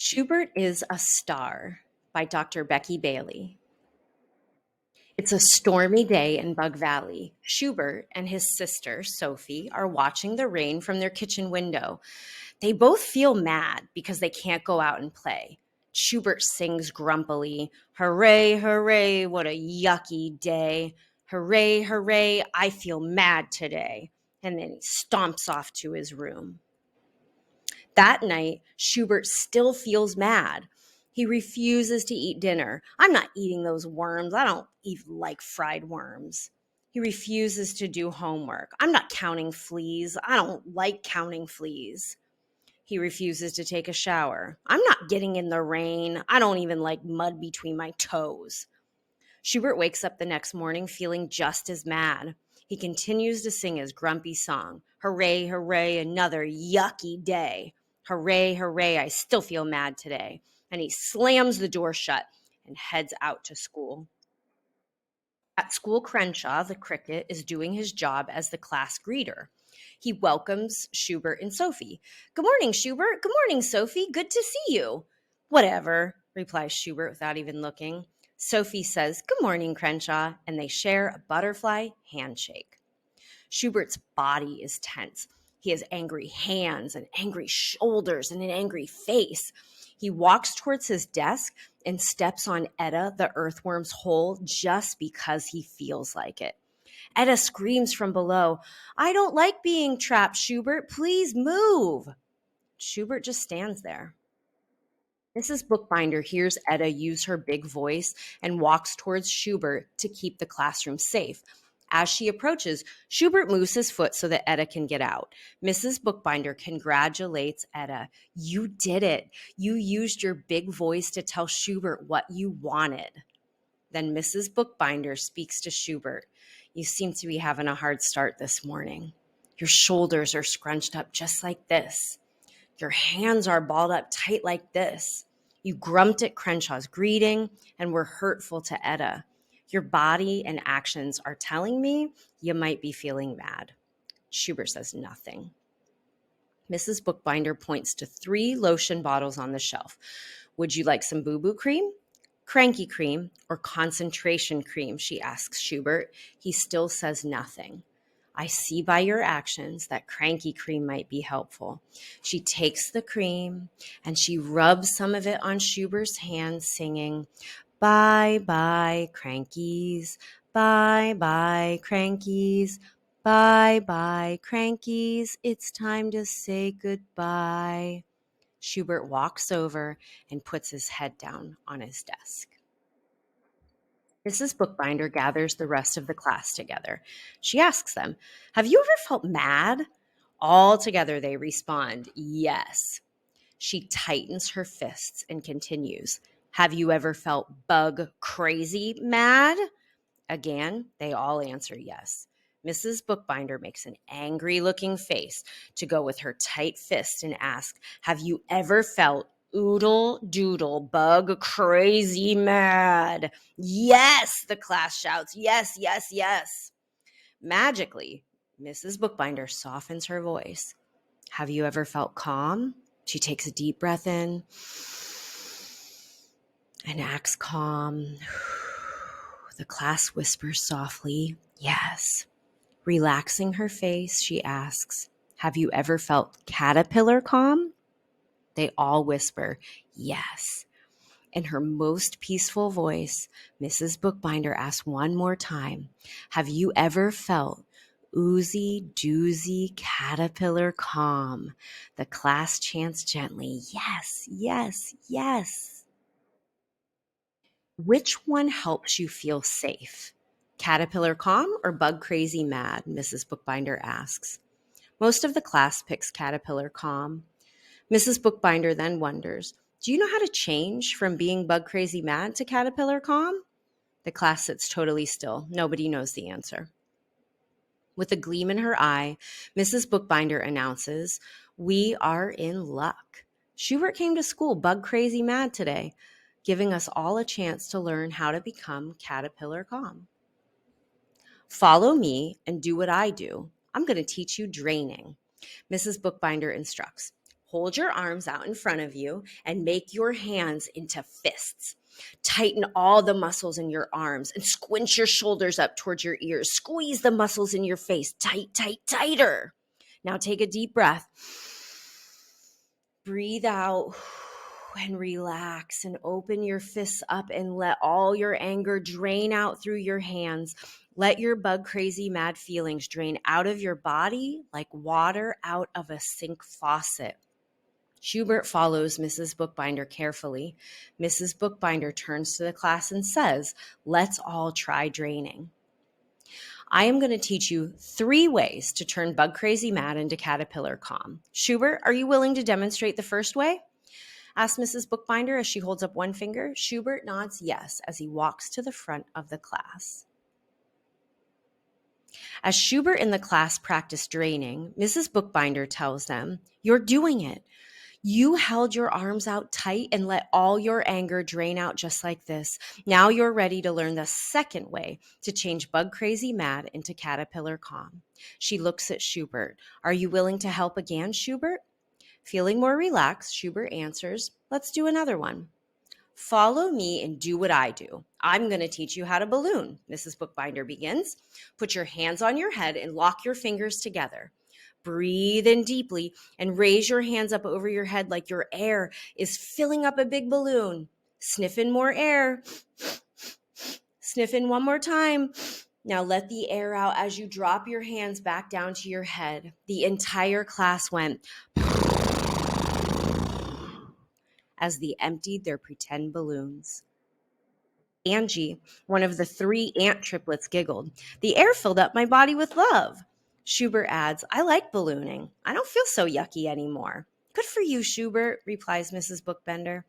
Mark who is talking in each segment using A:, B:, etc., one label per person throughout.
A: Schubert is a Star by Dr. Becky Bailey. It's a stormy day in Bug Valley. Schubert and his sister, Sophie, are watching the rain from their kitchen window. They both feel mad because they can't go out and play. Schubert sings grumpily, "Hooray, hooray, what a yucky day. Hooray, hooray, I feel mad today." And then he stomps off to his room. That night, Schubert still feels mad. He refuses to eat dinner. "I'm not eating those worms. I don't even like fried worms." He refuses to do homework. "I'm not counting fleas. I don't like counting fleas." He refuses to take a shower. "I'm not getting in the rain. I don't even like mud between my toes." Schubert wakes up the next morning feeling just as mad. He continues to sing his grumpy song, "Hooray, hooray, another yucky day. Hooray, hooray, I still feel mad today." And he slams the door shut and heads out to school. At school, Crenshaw, the cricket, is doing his job as the class greeter. He welcomes Schubert and Sophie. "Good morning, Schubert. Good morning, Sophie. Good to see you." "Whatever," replies Schubert without even looking. Sophie says, "Good morning, Crenshaw," and they share a butterfly handshake. Schubert's body is tense. He has angry hands and angry shoulders and an angry face. He walks towards his desk and steps on Etta, the earthworm's hole, just because he feels like it. Etta screams from below, "I don't like being trapped, Schubert. Please move." Schubert just stands there. Mrs. Bookbinder hears Etta use her big voice and walks towards Schubert to keep the classroom safe. As she approaches, Schubert moves his foot so that Etta can get out. Mrs. Bookbinder congratulates Etta. "You did it. You used your big voice to tell Schubert what you wanted." Then Mrs. Bookbinder speaks to Schubert. "You seem to be having a hard start this morning. Your shoulders are scrunched up just like this. Your hands are balled up tight like this. You grumped at Crenshaw's greeting and were hurtful to Etta. Your body and actions are telling me you might be feeling mad." Schubert says nothing. Mrs. Bookbinder points to 3 lotion bottles on the shelf. "Would you like some boo-boo cream, cranky cream, or concentration cream?" she asks Schubert. He still says nothing. "I see by your actions that cranky cream might be helpful." She takes the cream and she rubs some of it on Schubert's hand, singing, "Bye, bye, crankies. Bye, bye, crankies. Bye, bye, crankies. It's time to say goodbye." Schubert walks over and puts his head down on his desk. Mrs. Bookbinder gathers the rest of the class together. She asks them, "Have you ever felt mad?" All together they respond, "Yes." She tightens her fists and continues, "Have you ever felt bug crazy mad?" Again, they all answer yes. Mrs. Bookbinder makes an angry looking face to go with her tight fist and asks, "Have you ever felt oodle doodle bug crazy mad?" "Yes," the class shouts. "Yes, yes, yes." Magically, Mrs. Bookbinder softens her voice. "Have you ever felt calm?" She takes a deep breath in and acts calm. The class whispers softly, "Yes." Relaxing her face, she asks, "Have you ever felt caterpillar calm?" They all whisper, "Yes." In her most peaceful voice, Mrs. Bookbinder asks one more time, "Have you ever felt oozy doozy caterpillar calm?" The class chants gently, "Yes, yes, yes." Which one helps you feel safe? Caterpillar calm or bug crazy mad? Mrs. Bookbinder asks. Most of the class picks caterpillar calm. Mrs. Bookbinder then wonders, "Do you know how to change from being bug crazy mad to caterpillar calm?" The class sits totally still. Nobody knows the answer. With a gleam in her eye, Mrs. Bookbinder announces, "We are in luck. Schubert came to school bug crazy mad today, giving us all a chance to learn how to become caterpillar calm. Follow me and do what I do. I'm going to teach you draining." Mrs. Bookbinder instructs. Hold your arms out in front of you and make your hands into fists. Tighten all the muscles in your arms and squinch your shoulders up towards your ears. Squeeze the muscles in your face tight, tight, tighter. Now take a deep breath. Breathe out and relax and open your fists up and let all your anger drain out through your hands. Let your bug crazy mad feelings drain out of your body like water out of a sink faucet. Schubert follows Mrs. Bookbinder carefully. Mrs. Bookbinder turns to the class and says, "Let's all try draining." I am going to teach you 3 ways to turn bug crazy mad into caterpillar calm. Schubert, are you willing to demonstrate the first way? Asks Mrs. Bookbinder as she holds up one finger. Schubert nods yes as he walks to the front of the class. As Schubert and the class practice draining, Mrs. Bookbinder tells them, "You're doing it. You held your arms out tight and let all your anger drain out just like this. Now you're ready to learn the second way to change bug crazy mad into caterpillar calm." She looks at Schubert. "Are you willing to help again, Schubert?" Feeling more relaxed, Schubert answers, "Let's do another one." "Follow me and do what I do. I'm going to teach you how to balloon," Mrs. Bookbinder begins. "Put your hands on your head and lock your fingers together. Breathe in deeply and raise your hands up over your head like your air is filling up a big balloon. Sniff in more air. Sniff in one more time. Now let the air out as you drop your hands back down to your head." The entire class went as they emptied their pretend balloons. Angie, one of the 3 ant triplets, giggled. "The air filled up my body with love." Schubert adds, "I like ballooning. I don't feel so yucky anymore." "Good for you, Schubert," replies Mrs. Bookbinder.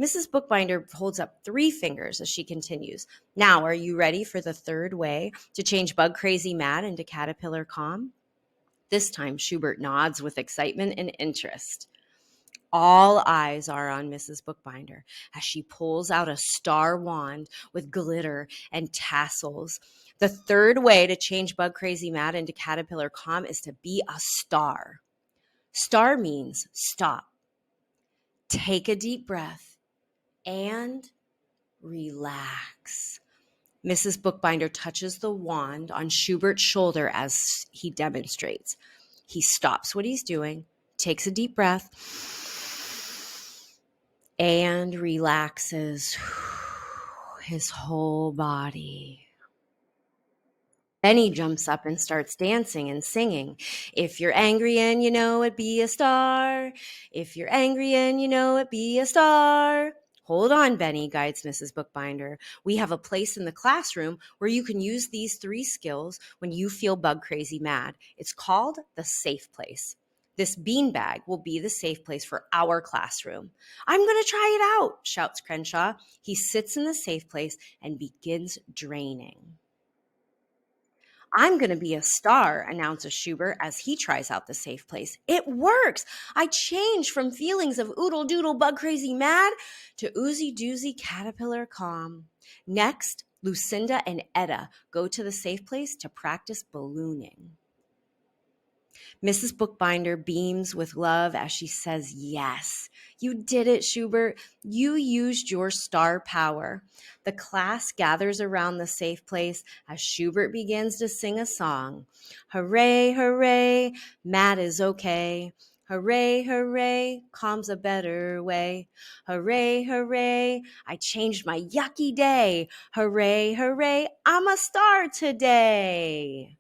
A: Mrs. Bookbinder holds up 3 fingers as she continues. "Now, are you ready for the third way to change bug crazy mad into caterpillar calm?" This time, Schubert nods with excitement and interest. All eyes are on Mrs. Bookbinder as she pulls out a star wand with glitter and tassels. The third way to change bug crazy mad into caterpillar calm is to be a star. Star means stop. Take a deep breath and relax. Mrs. Bookbinder touches the wand on Schubert's shoulder as he demonstrates. He stops what he's doing, takes a deep breath, and relaxes his whole body. Then he jumps up and starts dancing and singing. "If you're angry and you know it, be a star. If you're angry and you know it, be a star." "Hold on, Benny," guides Mrs. Bookbinder. "We have a place in the classroom where you can use these 3 skills when you feel bug crazy mad. It's called the safe place. This beanbag will be the safe place for our classroom." "I'm going to try it out," shouts Crenshaw. He sits in the safe place and begins draining. "I'm going to be a star," announces Schubert as he tries out the safe place. "It works. I changed from feelings of oodle doodle bug crazy mad to oozy doozy caterpillar calm." Next, Lucinda and Etta go to the safe place to practice ballooning. Mrs. Bookbinder beams with love as she says, "Yes, you did it, Schubert. You used your star power." The class gathers around the safe place as Schubert begins to sing a song. "Hooray, hooray, Matt is okay. Hooray, hooray, calm's a better way. Hooray, hooray, I changed my yucky day. Hooray, hooray, I'm a star today."